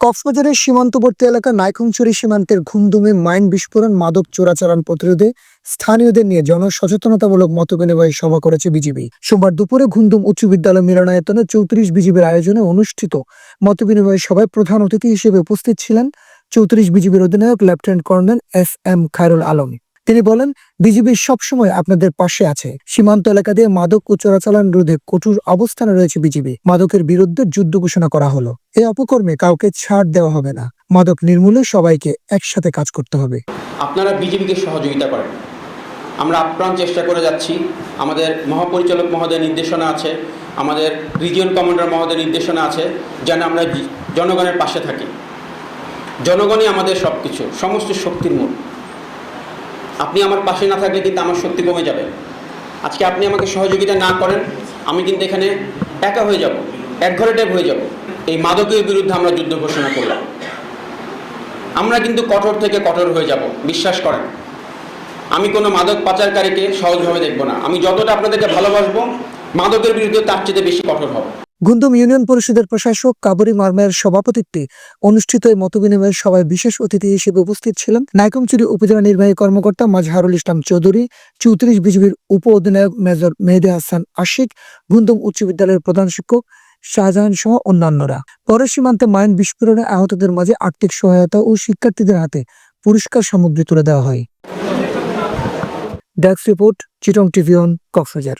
কক্সবাজারের সীমান্তবর্তী এলাকা নাইক্ষ্যংছড়ি সীমান্তের ঘুমদুমে মাইন বিস্ফোরণ মাদক চোরাচালান প্রতিরোধে স্থানীয়দের নিয়ে জনসচেতনতামূলক মতবিনিময় সভা করেছে বিজিবি। সোমবার দুপুরে ঘুমদুম উচ্চ বিদ্যালয় মিলনায়তনে 34 বিজিবির আয়োজনে অনুষ্ঠিত মতবিনিময় সভায় প্রধান অতিথি হিসেবে উপস্থিত ছিলেন 34 বিজিবির অধিনায়ক lieutenant colonel SM. Khairul Alam. তিনি বলেন, বিজিবি সবসময় আপনাদের পাশে আছে। সীমান্ত এলাকা দিয়ে মাদক ও চোরাচালান রোধে কঠোর অবস্থানে রয়েছে বিজিবি। মাদকের বিরুদ্ধে যুদ্ধ ঘোষণা করা হলো। এই অপকর্মে কাউকে ছাড় দেওয়া হবে না। মাদক নির্মূলে সবাইকে একসাথে কাজ করতে হবে। আপনারা বিজিবিকে সহযোগিতা করেন, আমরা আপ্রাণ চেষ্টা করে যাচ্ছি। আমাদের মহাপরিচালক মহোদয়ের নির্দেশনা আছে, আমাদের রিজিয়ন কমান্ডার মহোদয়ের নির্দেশনা আছে, যেন আমরা জনগণের পাশে থাকি। জনগণই আমাদের সব কিছু, সমস্ত শক্তির মূল। আপনি আমার পাশে না থাকলে কিন্তু আমার শক্তি কমে যাবে। আজকে আপনি আমাকে সহযোগিতা না করেন, আমি কিন্তু এখানে একা হয়ে যাব, একঘরে টাইপ হয়ে যাব। এই মাদকের বিরুদ্ধে আমরা যুদ্ধ ঘোষণা করলাম। আমরা কিন্তু কঠোর থেকে কঠোর হয়ে যাব, বিশ্বাস করেন। আমি কোনো মাদক পাচারকারীকে সহজভাবে দেখব না। আমি যতটা আপনাদেরকে ভালোবাসবো, মাদকের বিরুদ্ধে তার চেয়ে বেশি কঠোর হব। ঘুমদুম ইউনিয়ন পরিষদের প্রশাসক কাবুরি মারমায়ের সভাপতিত্বে অনুষ্ঠিত এই মতবিনিময় সভায় বিশেষ অতিথি হিসেবে উপস্থিত ছিলেন নাইক্ষ্যংছড়ি উপজেলা নির্বাহী কর্মকর্তা মাজহারুল ইসলাম চৌধুরী, 34 বিজিবির উপ অধিনায়ক মেজর মেহেদী হাসান আশিক, ঘুমদুম উচ্চ বিদ্যালয়ের প্রধান শিক্ষক শাহজাহান সহ অন্যান্যরা। পরে সীমান্তে মাইন বিস্ফোরণে আহতদের মাঝে আর্থিক সহায়তা ও শিক্ষার্থীদের হাতে পুরস্কার সামগ্রী তুলে দেওয়া হয়। Desk report, Chittagong TV on, Cox's Bazar.